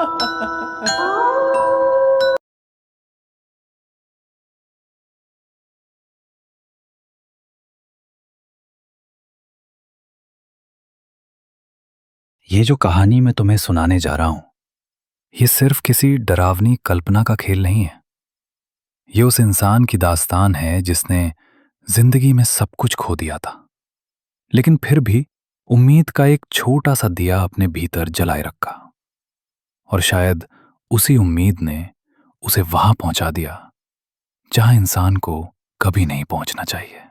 ये जो कहानी मैं तुम्हें सुनाने जा रहा हूं, ये सिर्फ किसी डरावनी कल्पना का खेल नहीं है। ये उस इंसान की दास्तान है जिसने जिंदगी में सब कुछ खो दिया था, लेकिन फिर भी उम्मीद का एक छोटा सा दिया अपने भीतर जलाए रखा। और शायद उसी उम्मीद ने उसे वहां पहुंचा दिया जहां इंसान को कभी नहीं पहुंचना चाहिए।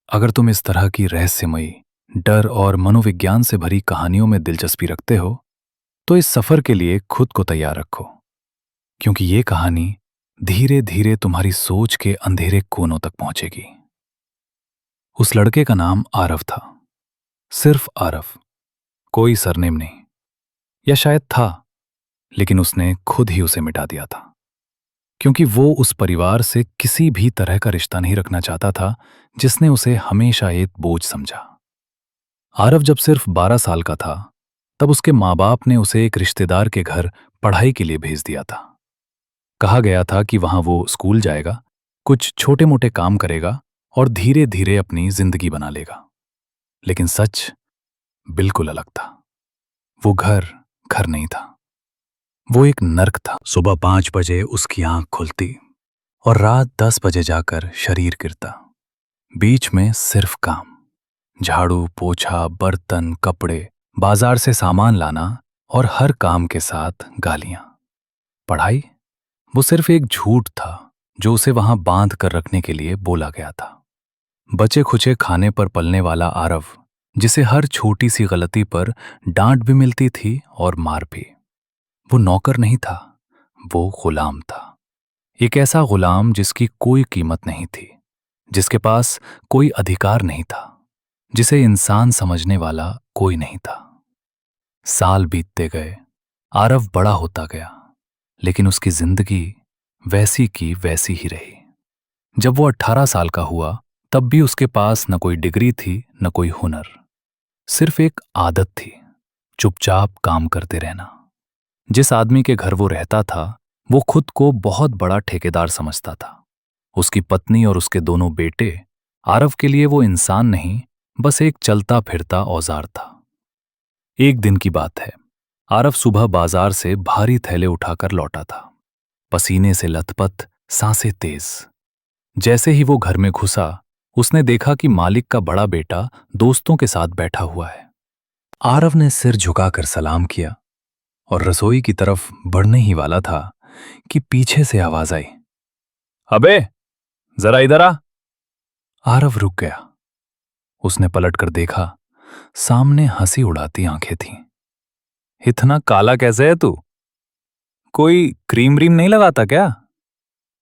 अगर तुम इस तरह की रहस्यमयी, डर और मनोविज्ञान से भरी कहानियों में दिलचस्पी रखते हो, तो इस सफर के लिए खुद को तैयार रखो, क्योंकि ये कहानी धीरे धीरे तुम्हारी सोच के अंधेरे कोनों तक पहुंचेगी। उस लड़के का नाम आरव था, सिर्फ आरव, कोई सरनेम नहीं। या शायद था, लेकिन उसने खुद ही उसे मिटा दिया था, क्योंकि वो उस परिवार से किसी भी तरह का रिश्ता नहीं रखना चाहता था जिसने उसे हमेशा एक बोझ समझा। आरव जब सिर्फ 12 साल का था, तब उसके माँ बाप ने उसे एक रिश्तेदार के घर पढ़ाई के लिए भेज दिया था। कहा गया था कि वहां वो स्कूल जाएगा, कुछ छोटे मोटे काम करेगा और धीरे धीरे अपनी जिंदगी बना लेगा। लेकिन सच बिल्कुल अलग था। वो घर घर नहीं था, वो एक नर्क था। सुबह 5 बजे उसकी आंख खुलती और रात 10 बजे जाकर शरीर गिरता। बीच में सिर्फ काम, झाड़ू पोछा, बर्तन, कपड़े, बाजार से सामान लाना और हर काम के साथ गालियां। पढ़ाई, वो सिर्फ एक झूठ था जो उसे वहां बांध कर रखने के लिए बोला गया था। बचे खुचे खाने पर पलने वाला आरव, जिसे हर छोटी सी गलती पर डांट भी मिलती थी और मार भी। वो नौकर नहीं था, वो गुलाम था। एक ऐसा गुलाम जिसकी कोई कीमत नहीं थी, जिसके पास कोई अधिकार नहीं था, जिसे इंसान समझने वाला कोई नहीं था। साल बीतते गए, आरव बड़ा होता गया, लेकिन उसकी जिंदगी वैसी की वैसी ही रही। जब वो 18 साल का हुआ, तब भी उसके पास न कोई डिग्री थी, न कोई हुनर। सिर्फ एक आदत थी, चुपचाप काम करते रहना। जिस आदमी के घर वो रहता था, वो खुद को बहुत बड़ा ठेकेदार समझता था। उसकी पत्नी और उसके दोनों बेटे, आरव के लिए वो इंसान नहीं, बस एक चलता फिरता औजार था। एक दिन की बात है, आरव सुबह बाजार से भारी थैले उठाकर लौटा था, पसीने से लथपथ, सांसें तेज। जैसे ही वो घर में घुसा, उसने देखा कि मालिक का बड़ा बेटा दोस्तों के साथ बैठा हुआ है। आरव ने सिर झुकाकर सलाम किया और रसोई की तरफ बढ़ने ही वाला था कि पीछे से आवाज आई, अबे जरा इधर आ। आरव रुक गया। उसने पलटकर देखा, सामने हंसी उड़ाती आंखें थीं। इतना काला कैसे है तू? कोई क्रीम व्रीम नहीं लगाता क्या?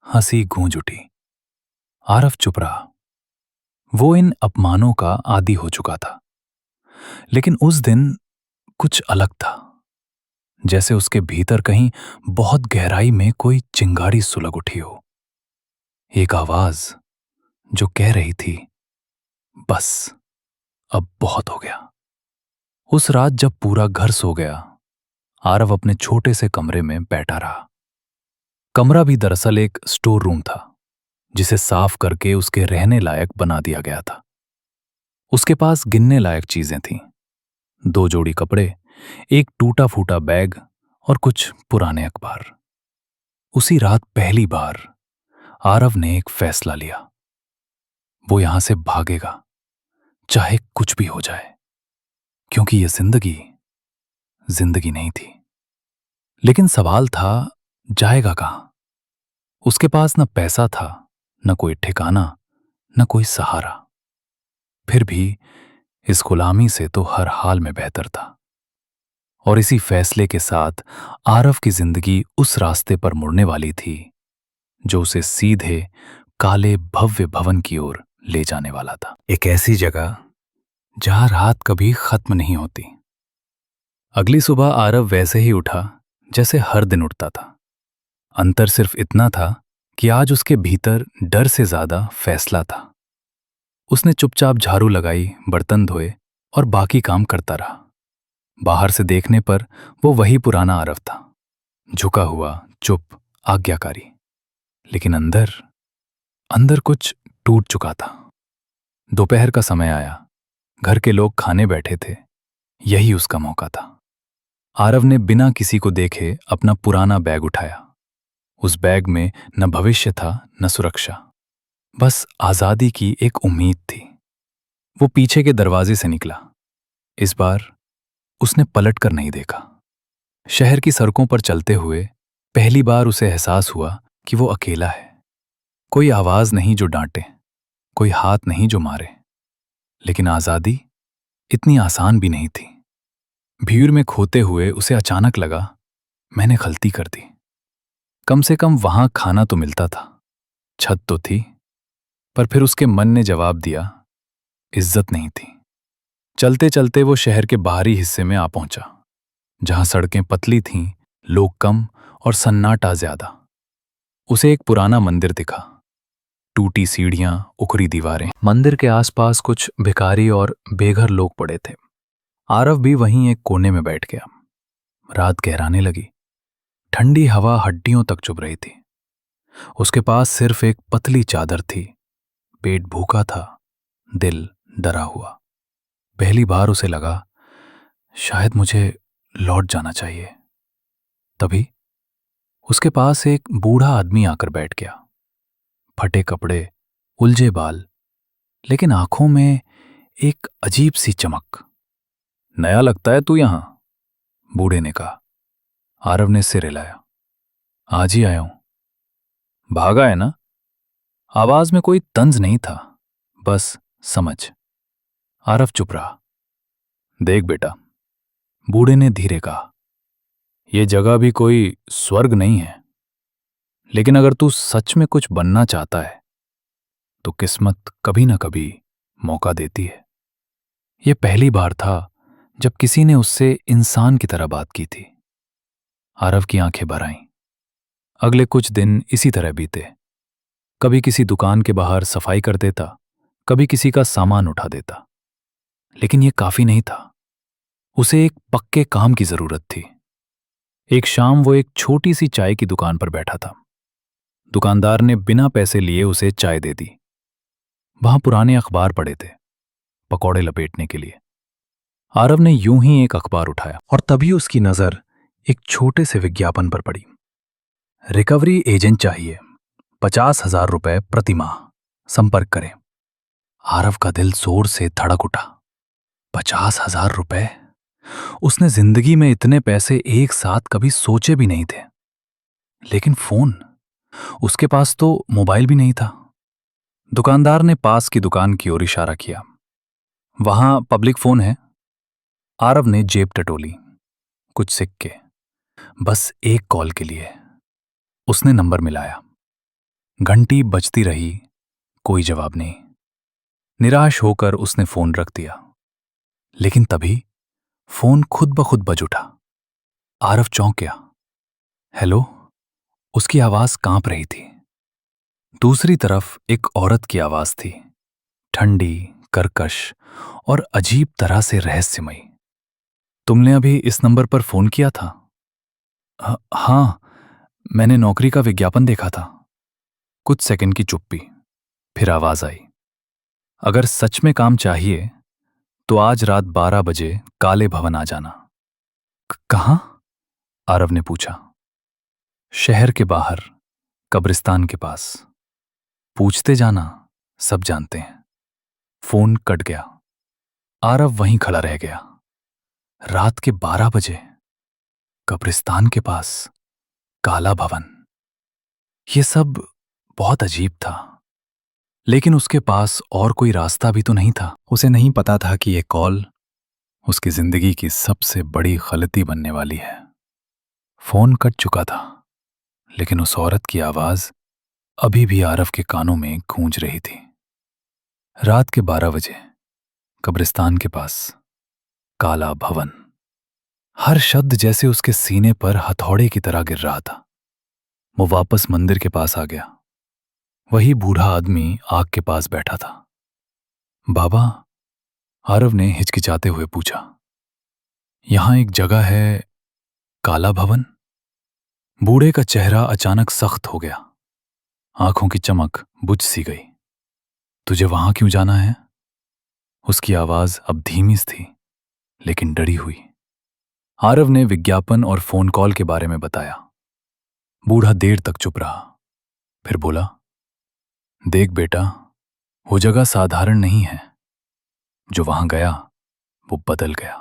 हंसी गूंज उठी। आरव चुप रहा। वो इन अपमानों का आदी हो चुका था, लेकिन उस दिन कुछ अलग था। जैसे उसके भीतर कहीं बहुत गहराई में कोई चिंगारी सुलग उठी हो। एक आवाज जो कह रही थी, बस अब बहुत हो गया। उस रात जब पूरा घर सो गया, आरव अपने छोटे से कमरे में बैठा रहा। कमरा भी दरअसल एक स्टोर रूम था, जिसे साफ करके उसके रहने लायक बना दिया गया था। उसके पास गिनने लायक चीजें थीं, 2 जोड़ी कपड़े, एक टूटा फूटा बैग और कुछ पुराने अखबार। उसी रात पहली बार आरव ने एक फैसला लिया। वो यहां से भागेगा, चाहे कुछ भी हो जाए, क्योंकि ये जिंदगी जिंदगी नहीं थी। लेकिन सवाल था, जाएगा कहां? उसके पास न पैसा था, न कोई ठिकाना, न कोई सहारा। फिर भी इस गुलामी से तो हर हाल में बेहतर था। और इसी फैसले के साथ आरव की जिंदगी उस रास्ते पर मुड़ने वाली थी जो उसे सीधे काले भव्य भवन की ओर ले जाने वाला था। एक ऐसी जगह जहां रात कभी खत्म नहीं होती। अगली सुबह आरव वैसे ही उठा जैसे हर दिन उठता था। अंतर सिर्फ इतना था कि आज उसके भीतर डर से ज्यादा फैसला था। उसने चुपचाप झाड़ू लगाई, बर्तन धोए और बाकी काम करता रहा। बाहर से देखने पर वो वही पुराना आरव था, झुका हुआ, चुप, आज्ञाकारी। लेकिन अंदर अंदर कुछ टूट चुका था। दोपहर का समय आया, घर के लोग खाने बैठे थे। यही उसका मौका था। आरव ने बिना किसी को देखे अपना पुराना बैग उठाया। उस बैग में न भविष्य था न सुरक्षा, बस आजादी की एक उम्मीद थी। वो पीछे के दरवाजे से निकला। इस बार उसने पलटकर नहीं देखा। शहर की सड़कों पर चलते हुए पहली बार उसे एहसास हुआ कि वो अकेला है। कोई आवाज नहीं जो डांटे, कोई हाथ नहीं जो मारे। लेकिन आजादी इतनी आसान भी नहीं थी। भीड़ में खोते हुए उसे अचानक लगा, मैंने गलती कर दी। कम से कम वहां खाना तो मिलता था, छत तो थी। पर फिर उसके मन ने जवाब दिया, इज्जत नहीं थी। चलते चलते वो शहर के बाहरी हिस्से में आ पहुंचा, जहां सड़कें पतली थीं, लोग कम और सन्नाटा ज्यादा। उसे एक पुराना मंदिर दिखा। टूटी सीढ़ियां, उखड़ी दीवारें। मंदिर के आसपास कुछ भिखारी और बेघर लोग पड़े थे। आरव भी वहीं एक कोने में बैठ गया। रात गहराने लगी। ठंडी हवा हड्डियों तक चुभ रही थी। उसके पास सिर्फ एक पतली चादर थी। पेट भूखा था, दिल डरा हुआ। पहली बार उसे लगा, शायद मुझे लौट जाना चाहिए। तभी उसके पास एक बूढ़ा आदमी आकर बैठ गया। फटे कपड़े, उलझे बाल, लेकिन आंखों में एक अजीब सी चमक। नया लगता है तू यहां, बूढ़े ने कहा। आरव ने सिर हिलाया। आज ही आया हूं। भागा है ना? आवाज में कोई तंज नहीं था, बस समझ। आरव चुप रहा। देख बेटा, बूढ़े ने धीरे कहा, यह जगह भी कोई स्वर्ग नहीं है। लेकिन अगर तू सच में कुछ बनना चाहता है तो किस्मत कभी ना कभी मौका देती है। यह पहली बार था जब किसी ने उससे इंसान की तरह बात की थी। आरव की आंखें भर आईं। अगले कुछ दिन इसी तरह बीते। कभी किसी दुकान के बाहर सफाई कर देता, कभी किसी का सामान उठा देता। लेकिन यह काफी नहीं था। उसे एक पक्के काम की जरूरत थी। एक शाम वो एक छोटी सी चाय की दुकान पर बैठा था। दुकानदार ने बिना पैसे लिए उसे चाय दे दी। वहां पुराने अखबार पड़े थे, पकौड़े लपेटने के लिए। आरव ने यूं ही एक अखबार उठाया और तभी उसकी नजर एक छोटे से विज्ञापन पर पड़ी। रिकवरी एजेंट चाहिए, 50,000 रुपए प्रति माह, संपर्क करें। आरव का दिल जोर से धड़क उठा। 50,000 रुपए? उसने जिंदगी में इतने पैसे एक साथ कभी सोचे भी नहीं थे। लेकिन फोन, उसके पास तो मोबाइल भी नहीं था। दुकानदार ने पास की दुकान की ओर इशारा किया। वहां पब्लिक फोन है। आरव ने जेब टटोली। कुछ सिक्के, बस एक कॉल के लिए। उसने नंबर मिलाया। घंटी बजती रही, कोई जवाब नहीं। निराश होकर उसने फोन रख दिया। लेकिन तभी फोन खुद ब खुद बज उठा। आरव चौंक गया। हेलो, उसकी आवाज कांप रही थी। दूसरी तरफ एक औरत की आवाज थी, ठंडी, कर्कश और अजीब तरह से रहस्यमयी। तुमने अभी इस नंबर पर फोन किया था? हाँ, मैंने नौकरी का विज्ञापन देखा था। कुछ सेकंड की चुप्पी, फिर आवाज आई, अगर सच में काम चाहिए तो आज रात 12 बजे काले भवन आ जाना। कहां? आरव ने पूछा। शहर के बाहर, कब्रिस्तान के पास। पूछते जाना, सब जानते हैं। फोन कट गया। आरव वहीं खड़ा रह गया। रात के 12 बजे, कब्रिस्तान के पास, काला भवन। यह सब बहुत अजीब था। लेकिन उसके पास और कोई रास्ता भी तो नहीं था। उसे नहीं पता था कि यह कॉल उसकी जिंदगी की सबसे बड़ी गलती बनने वाली है। फोन कट चुका था, लेकिन उस औरत की आवाज अभी भी आरव के कानों में गूंज रही थी। रात के 12 बजे, कब्रिस्तान के पास, काला भवन। हर शब्द जैसे उसके सीने पर हथौड़े की तरह गिर रहा था। वो वापस मंदिर के पास आ गया। वही बूढ़ा आदमी आग के पास बैठा था। बाबा, आरव ने हिचकिचाते हुए पूछा। यहां एक जगह है, काला भवन। बूढ़े का चेहरा अचानक सख्त हो गया, आंखों की चमक बुझ सी गई। तुझे वहां क्यों जाना है? उसकी आवाज अब धीमी सी थी, लेकिन डरी हुई। आरव ने विज्ञापन और फोन कॉल के बारे में बताया। बूढ़ा देर तक चुप रहा, फिर बोला, देख बेटा, वो जगह साधारण नहीं है। जो वहां गया वो बदल गया।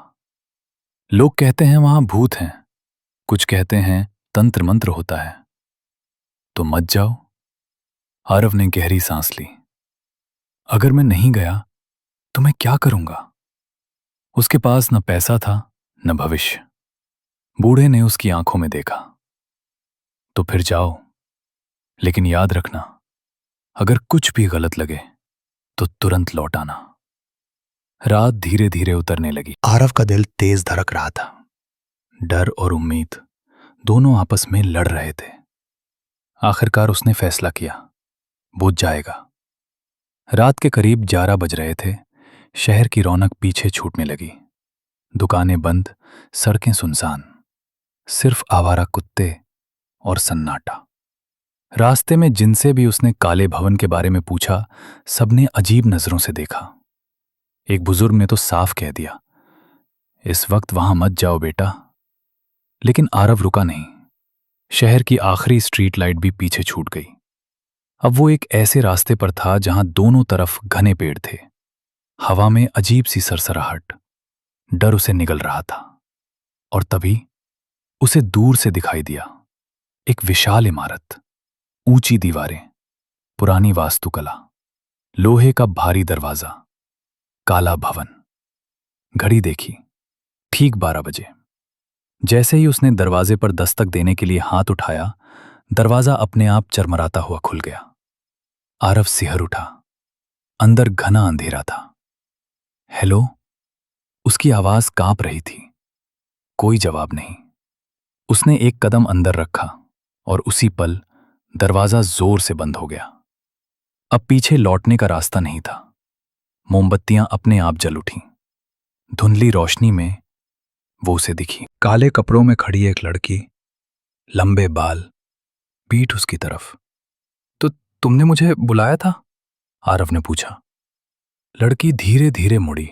लोग कहते हैं वहां भूत हैं, कुछ कहते हैं तंत्र मंत्र होता है। तो मत जाओ। आरव ने गहरी सांस ली। अगर मैं नहीं गया तो मैं क्या करूंगा? उसके पास न पैसा था न भविष्य। बूढ़े ने उसकी आंखों में देखा। तो फिर जाओ, लेकिन याद रखना, अगर कुछ भी गलत लगे तो तुरंत लौट आना। रात धीरे धीरे उतरने लगी। आरव का दिल तेज धड़क रहा था। डर और उम्मीद दोनों आपस में लड़ रहे थे। आखिरकार उसने फैसला किया, वो जाएगा। रात के करीब 11 बज रहे थे। शहर की रौनक पीछे छूटने लगी। दुकानें बंद, सड़कें सुनसान, सिर्फ आवारा कुत्ते और सन्नाटा। रास्ते में जिनसे भी उसने काले भवन के बारे में पूछा, सबने अजीब नजरों से देखा। एक बुजुर्ग ने तो साफ कह दिया, इस वक्त वहां मत जाओ बेटा। लेकिन आरव रुका नहीं। शहर की आखिरी स्ट्रीट लाइट भी पीछे छूट गई। अब वो एक ऐसे रास्ते पर था जहां दोनों तरफ घने पेड़ थे। हवा में अजीब सी सरसराहट, डर उसे निगल रहा था। और तभी उसे दूर से दिखाई दिया एक विशाल इमारत, ऊंची दीवारें, पुरानी वास्तुकला, लोहे का भारी दरवाजा, काला भवन। घड़ी देखी, ठीक 12 बजे। जैसे ही उसने दरवाजे पर दस्तक देने के लिए हाथ उठाया, दरवाजा अपने आप चरमराता हुआ खुल गया। आरव सिहर उठा। अंदर घना अंधेरा था। हेलो, उसकी आवाज कांप रही थी। कोई जवाब नहीं। उसने एक कदम अंदर रखा और उसी पल दरवाजा जोर से बंद हो गया। अब पीछे लौटने का रास्ता नहीं था। मोमबत्तियां अपने आप जल उठीं। धुंधली रोशनी में वो उसे दिखी। काले कपड़ों में खड़ी एक लड़की, लंबे बाल, पीठ उसकी तरफ। तो तुमने मुझे बुलाया था? आरव ने पूछा। लड़की धीरे धीरे मुड़ी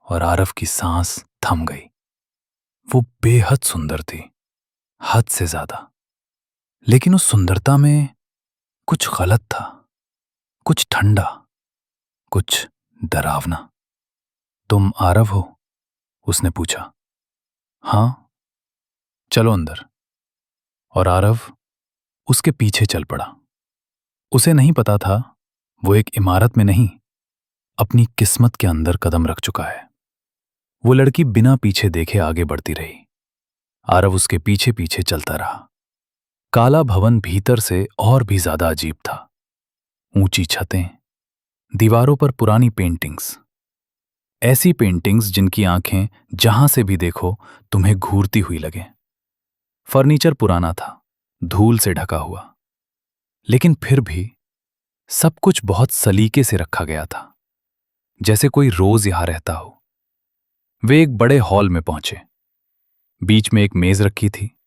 और आरव की सांस थम गई। वो बेहद सुंदर थी, हद से ज्यादा। लेकिन उस सुंदरता में कुछ गलत था, कुछ ठंडा, कुछ डरावना। तुम आरव हो? उसने पूछा। हां, चलो अंदर। और आरव उसके पीछे चल पड़ा। उसे नहीं पता था वो एक इमारत में नहीं, अपनी किस्मत के अंदर कदम रख चुका है। वो लड़की बिना पीछे देखे आगे बढ़ती रही। आरव उसके पीछे पीछे चलता रहा। काला भवन भीतर से और भी ज्यादा अजीब था। ऊंची छतें, दीवारों पर पुरानी पेंटिंग्स, ऐसी पेंटिंग्स जिनकी आंखें जहां से भी देखो तुम्हें घूरती हुई लगे। फर्नीचर पुराना था, धूल से ढका हुआ, लेकिन फिर भी सब कुछ बहुत सलीके से रखा गया था, जैसे कोई रोज यहां रहता हो। वे एक बड़े हॉल में पहुंचे। बीच में एक मेज रखी थी,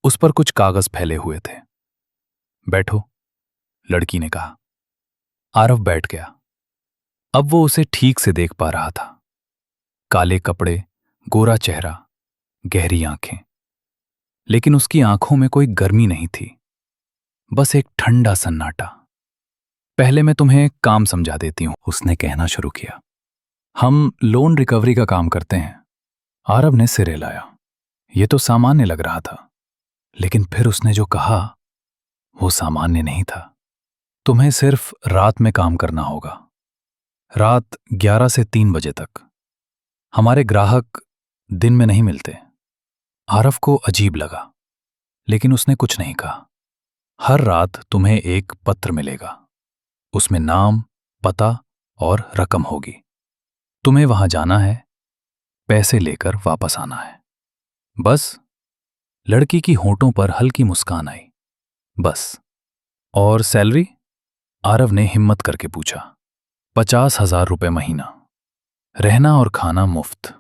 उस पर कुछ कागज फैले हुए थे। बैठो, लड़की ने कहा। आरव बैठ गया। अब वो उसे ठीक से देख पा रहा था। काले कपड़े, गोरा चेहरा, गहरी आंखें। लेकिन उसकी आंखों में कोई गर्मी नहीं थी, बस एक ठंडा सन्नाटा। पहले मैं तुम्हें काम समझा देती हूं, उसने कहना शुरू किया। हम लोन रिकवरी का काम करते हैं। आरव ने सिर हिलाया। यह तो सामान्य लग रहा था, लेकिन फिर उसने जो कहा वो सामान्य नहीं था। तुम्हें सिर्फ रात में काम करना होगा, रात 11 से 3 बजे तक। हमारे ग्राहक दिन में नहीं मिलते। आरव को अजीब लगा, लेकिन उसने कुछ नहीं कहा। हर रात तुम्हें एक पत्र मिलेगा, उसमें नाम, पता और रकम होगी। तुम्हें वहां जाना है, पैसे लेकर वापस आना है, बस। लड़की की होंठों पर हल्की मुस्कान आई। बस। और सैलरी? आरव ने हिम्मत करके पूछा। 50,000 रुपए महीना, रहना और खाना मुफ्त।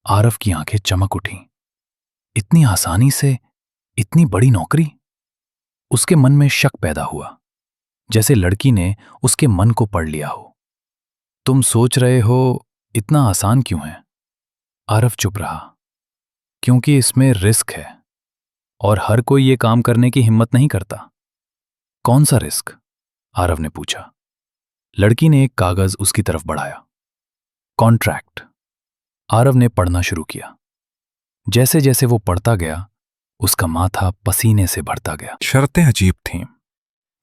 आरव की आंखें चमक उठीं। इतनी आसानी से इतनी बड़ी नौकरी? उसके मन में शक पैदा हुआ, जैसे लड़की ने उसके मन को पढ़ लिया हो। तुम सोच रहे हो इतना आसान क्यों है? आरव चुप रहा। क्योंकि इसमें रिस्क है और हर कोई ये काम करने की हिम्मत नहीं करता। कौन सा रिस्क? आरव ने पूछा। लड़की ने एक कागज उसकी तरफ बढ़ाया। कॉन्ट्रैक्ट। आरव ने पढ़ना शुरू किया। जैसे जैसे वो पढ़ता गया, उसका माथा पसीने से भरता गया। शर्तें अजीब थीं।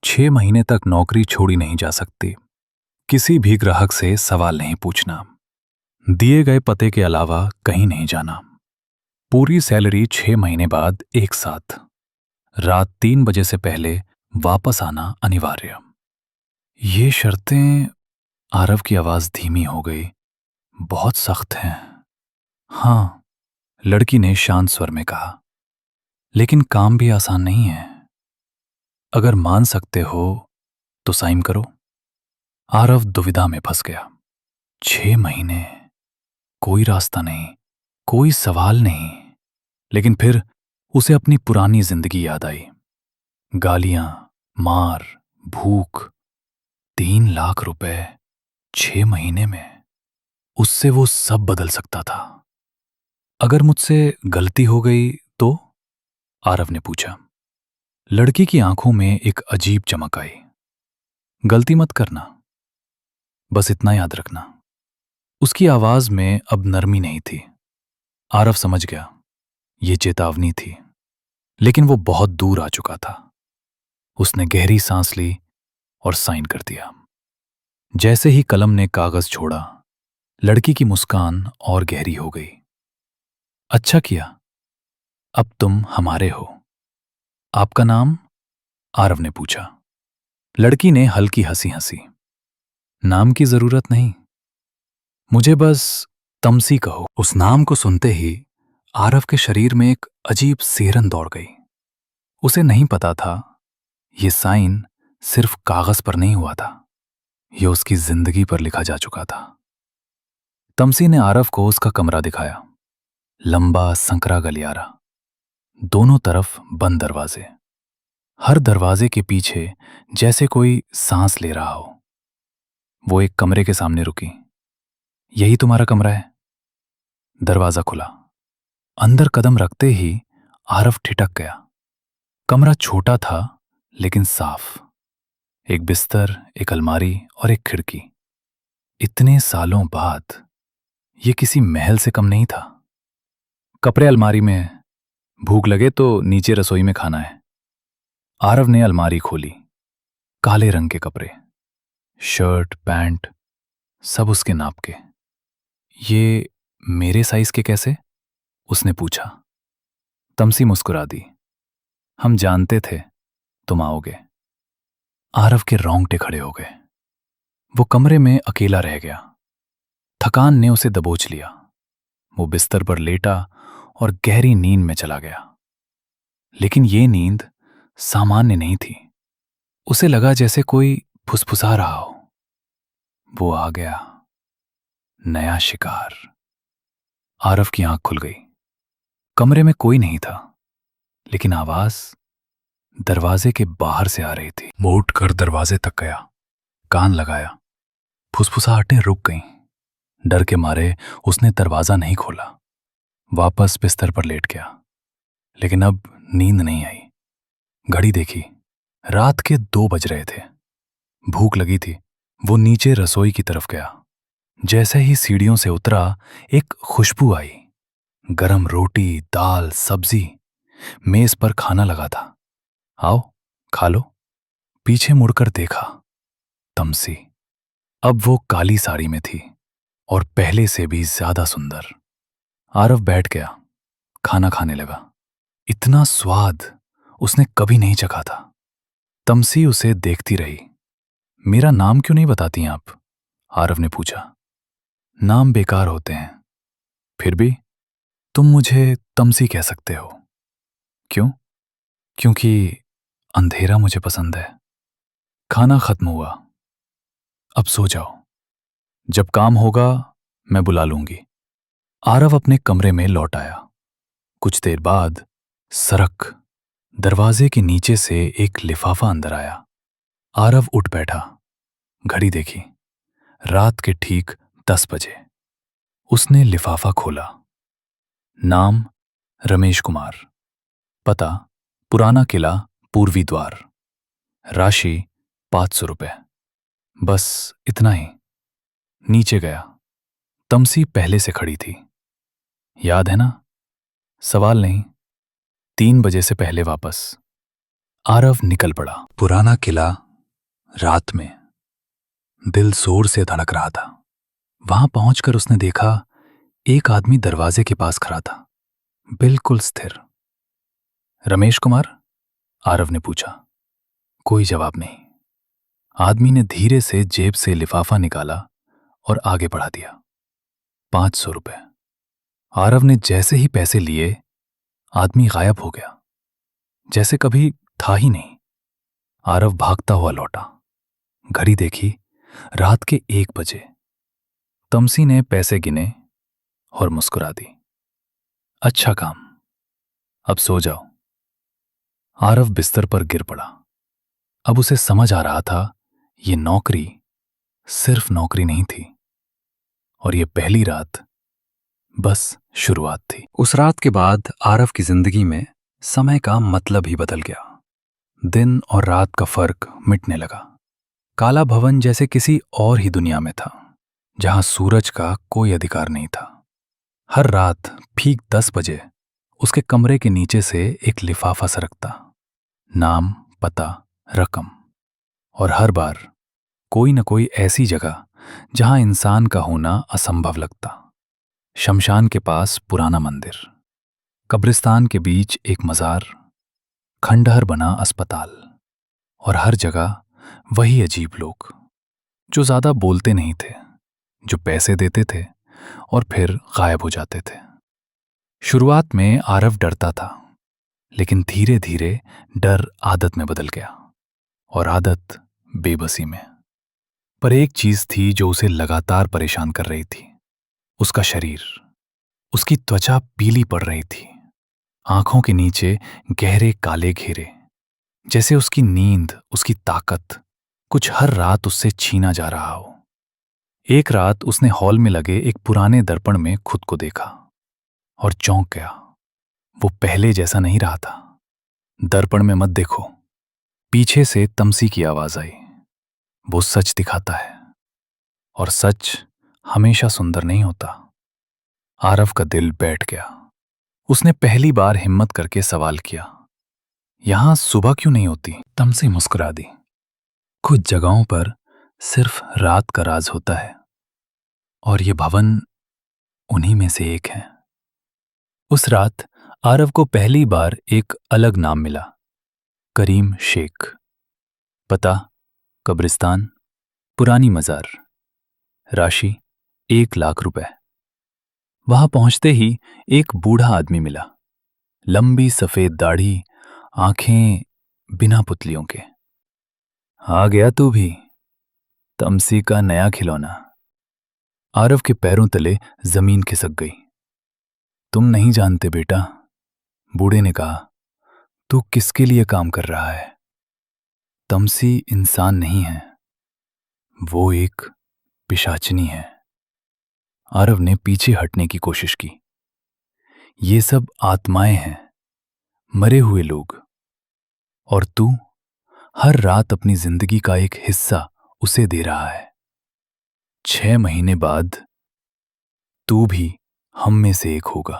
6 महीने तक नौकरी छोड़ी नहीं जा सकती। किसी भी ग्राहक से सवाल नहीं पूछना। दिए गए पते के अलावा कहीं नहीं जाना। पूरी सैलरी 6 महीने बाद एक साथ। रात 3 बजे से पहले वापस आना अनिवार्य। ये शर्तें। आरव की आवाज धीमी हो गई। बहुत सख्त हैं। हाँ, लड़की ने शांत स्वर में कहा। लेकिन काम भी आसान नहीं है। अगर मान सकते हो तो साइन करो। आरव दुविधा में फंस गया। 6 महीने, कोई रास्ता नहीं, कोई सवाल नहीं। लेकिन फिर उसे अपनी पुरानी जिंदगी याद आई। गालियां, मार, भूख। 3 लाख रुपए 6 महीने में। उससे वो सब बदल सकता था। अगर मुझसे गलती हो गई तो? आरव ने पूछा। लड़की की आंखों में एक अजीब चमक आई। गलती मत करना, बस इतना याद रखना। उसकी आवाज में अब नरमी नहीं थी। आरव समझ गया, ये चेतावनी थी। लेकिन वो बहुत दूर आ चुका था। उसने गहरी सांस ली और साइन कर दिया। जैसे ही कलम ने कागज छोड़ा, लड़की की मुस्कान और गहरी हो गई। अच्छा किया, अब तुम हमारे हो। आपका नाम? आरव ने पूछा। लड़की ने हल्की हंसी हंसी। नाम की जरूरत नहीं, मुझे बस तमसी कहो। उस नाम को सुनते ही आरव के शरीर में एक अजीब सेरन दौड़ गई। उसे नहीं पता था ये साइन सिर्फ कागज पर नहीं हुआ था, यह उसकी जिंदगी पर लिखा जा चुका था। तमसी ने आरव को उसका कमरा दिखाया। लंबा संकरा गलियारा, दोनों तरफ बंद दरवाजे। हर दरवाजे के पीछे जैसे कोई सांस ले रहा हो। वो एक कमरे के सामने रुकी। यही तुम्हारा कमरा है? दरवाजा खुला। अंदर कदम रखते ही आरव ठिठक गया। कमरा छोटा था लेकिन साफ। एक बिस्तर, एक अलमारी और एक खिड़की। इतने सालों बाद ये किसी महल से कम नहीं था। कपड़े अलमारी में हैं। भूख लगे तो नीचे रसोई में खाना है। आरव ने अलमारी खोली। काले रंग के कपड़े, शर्ट, पैंट, सब उसके नाप के। ये मेरे साइज के कैसे? उसने पूछा। तमसी मुस्कुरा दी। हम जानते थे तुम आओगे। आरव के रोंगटे खड़े हो गए। वो कमरे में अकेला रह गया। थकान ने उसे दबोच लिया। वो बिस्तर पर लेटा और गहरी नींद में चला गया। लेकिन ये नींद सामान्य नहीं थी। उसे लगा जैसे कोई फुसफुसा रहा हो। वो आ गया, नया शिकार। आरव की आंख खुल गई। कमरे में कोई नहीं था, लेकिन आवाज दरवाजे के बाहर से आ रही थी। वो उठकर दरवाजे तक गया, कान लगाया। फुसफुसाहटें रुक गईं। डर के मारे उसने दरवाजा नहीं खोला। वापस बिस्तर पर लेट गया। लेकिन अब नींद नहीं आई। घड़ी देखी, रात के 2 बज रहे थे। भूख लगी थी। वो नीचे रसोई की तरफ गया। जैसे ही सीढ़ियों से उतरा, एक खुशबू आई। गरम रोटी, दाल, सब्जी। मेज पर खाना लगा था। आओ, खा लो। पीछे मुड़कर देखा, तमसी। अब वो काली साड़ी में थी और पहले से भी ज्यादा सुंदर। आरव बैठ गया, खाना खाने लगा। इतना स्वाद उसने कभी नहीं चखा था। तमसी उसे देखती रही। मेरा नाम क्यों नहीं बताती आप? आरव ने पूछा। नाम बेकार होते हैं। फिर भी तुम मुझे तमसी कह सकते हो। क्यों? क्योंकि अंधेरा मुझे पसंद है। खाना खत्म हुआ, अब सो जाओ। जब काम होगा मैं बुला लूंगी। आरव अपने कमरे में लौट आया। कुछ देर बाद सरक दरवाजे के नीचे से एक लिफाफा अंदर आया। आरव उठ बैठा, घड़ी देखी, रात के ठीक 10 बजे। उसने लिफाफा खोला। नाम रमेश कुमार, पता पुराना किला, पूर्वी द्वार, राशि 500 रुपये। बस इतना ही। नीचे गया। तमसी पहले से खड़ी थी। याद है ना? सवाल नहीं, 3 बजे से पहले वापस। आरव निकल पड़ा। पुराना किला, रात में। दिल जोर से धड़क रहा था। वहां पहुंचकर उसने देखा एक आदमी दरवाजे के पास खड़ा था, बिल्कुल स्थिर। रमेश कुमार? आरव ने पूछा। कोई जवाब नहीं। आदमी ने धीरे से जेब से लिफाफा निकाला और आगे बढ़ा दिया। 500 रुपये। आरव ने जैसे ही पैसे लिए, आदमी गायब हो गया, जैसे कभी था ही नहीं। आरव भागता हुआ लौटा। घड़ी देखी, रात के 1 बजे। तमसी ने पैसे गिने और मुस्कुरा दी। अच्छा काम, अब सो जाओ। आरव बिस्तर पर गिर पड़ा। अब उसे समझ आ रहा था, ये नौकरी सिर्फ नौकरी नहीं थी, और ये पहली रात बस शुरुआत थी। उस रात के बाद आरव की जिंदगी में समय का मतलब ही बदल गया। दिन और रात का फर्क मिटने लगा। काला भवन जैसे किसी और ही दुनिया में था, जहां सूरज का कोई अधिकार नहीं था। हर रात ठीक 10 बजे उसके कमरे के नीचे से एक लिफाफा सरकता, नाम, पता, रकम, और हर बार कोई न कोई ऐसी जगह जहां इंसान का होना असंभव लगता। शमशान के पास पुराना मंदिर, कब्रिस्तान के बीच एक मजार, खंडहर बना अस्पताल, और हर जगह वही अजीब लोग जो ज्यादा बोलते नहीं थे, जो पैसे देते थे और फिर गायब हो जाते थे। शुरुआत में आरव डरता था, लेकिन धीरे धीरे डर आदत में बदल गया, और आदत बेबसी में। पर एक चीज थी जो उसे लगातार परेशान कर रही थी, उसका शरीर। उसकी त्वचा पीली पड़ रही थी, आंखों के नीचे गहरे काले घेरे, जैसे उसकी नींद, उसकी ताकत कुछ हर रात उससे छीना जा रहा हो। एक रात उसने हॉल में लगे एक पुराने दर्पण में खुद को देखा और चौंक गया। वो पहले जैसा नहीं रहा था। दर्पण में मत देखो, पीछे से तमसी की आवाज आई। वो सच दिखाता है, और सच हमेशा सुंदर नहीं होता। आरव का दिल बैठ गया। उसने पहली बार हिम्मत करके सवाल किया, यहां सुबह क्यों नहीं होती? तमसी मुस्कुरा दी। कुछ जगहों पर सिर्फ रात का राज होता है, और ये भवन उन्हीं में से एक है। उस रात आरव को पहली बार एक अलग नाम मिला, करीम शेख। पता कब्रिस्तान, पुरानी मजार, राशि 1 लाख रुपए। वहां पहुंचते ही एक बूढ़ा आदमी मिला, लंबी सफेद दाढ़ी, आंखें बिना पुतलियों के। आ गया तू भी, तमसी का नया खिलौना। आरव के पैरों तले जमीन खिसक गई। तुम नहीं जानते बेटा, बूढ़े ने कहा, तू किसके लिए काम कर रहा है? तमसी इंसान नहीं है, वो एक पिशाचनी है। आरव ने पीछे हटने की कोशिश की। ये सब आत्माएं हैं, मरे हुए लोग, और तू हर रात अपनी जिंदगी का एक हिस्सा उसे दे रहा है। 6 महीने बाद तू भी हम में से एक होगा।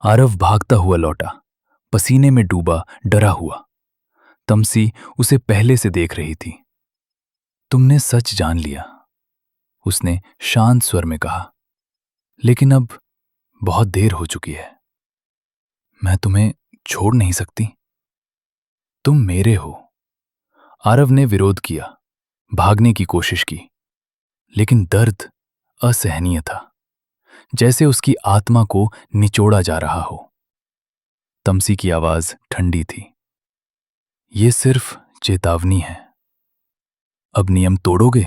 आरव भागता हुआ लौटा, पसीने में डूबा, डरा हुआ। तमसी उसे पहले से देख रही थी। तुमने सच जान लिया, उसने शांत स्वर में कहा, लेकिन अब बहुत देर हो चुकी है। मैं तुम्हें छोड़ नहीं सकती, तुम मेरे हो। आरव ने विरोध किया, भागने की कोशिश की, लेकिन दर्द असहनीय था, जैसे उसकी आत्मा को निचोड़ा जा रहा हो। तमसी की आवाज ठंडी थी। ये सिर्फ चेतावनी है, अब नियम तोड़ोगे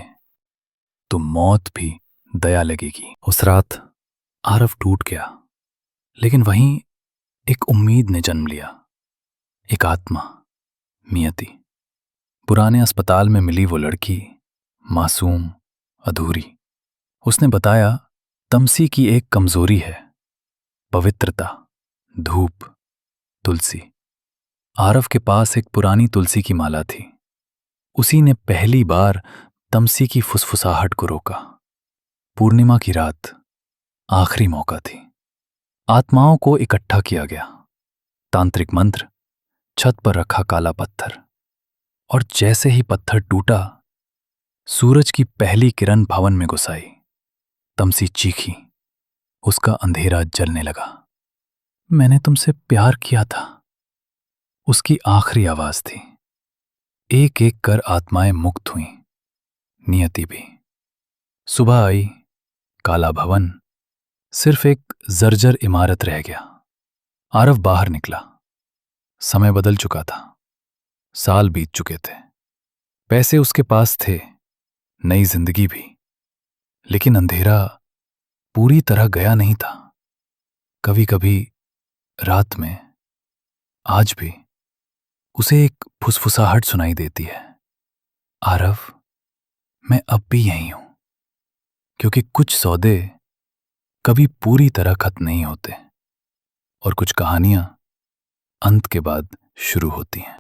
तो मौत भी दया लगेगी। उस रात आरव टूट गया, लेकिन वहीं एक उम्मीद ने जन्म लिया। एक आत्मा, मियति। पुराने अस्पताल में मिली वो लड़की, मासूम, अधूरी। उसने बताया, तमसी की एक कमजोरी है, पवित्रता, धूप, तुलसी। आरव के पास एक पुरानी तुलसी की माला थी। उसी ने पहली बार तमसी की फुसफुसाहट को रोका। पूर्णिमा की रात, आखिरी मौका थी। आत्माओं को इकट्ठा किया गया। तांत्रिक मंत्र, छत पर रखा काला पत्थर, और जैसे ही पत्थर टूटा, सूरज की पहली किरण भवन में घुस आई। तमसी चीखी, उसका अंधेरा जलने लगा। मैंने तुमसे प्यार किया था, उसकी आखिरी आवाज थी। एक एक कर आत्माएं मुक्त हुईं, नियति भी। सुबह आई, काला भवन सिर्फ एक जर्जर इमारत रह गया। आरव बाहर निकला। समय बदल चुका था। साल बीत चुके थे। पैसे उसके पास थे, नई जिंदगी भी। लेकिन अंधेरा पूरी तरह गया नहीं था। कभी कभी रात में, आज भी, उसे एक फुसफुसाहट सुनाई देती है। आरव, मैं अब भी यहीं हूं, क्योंकि कुछ सौदे कभी पूरी तरह खत्म नहीं होते, और कुछ कहानियां अंत के बाद शुरू होती हैं।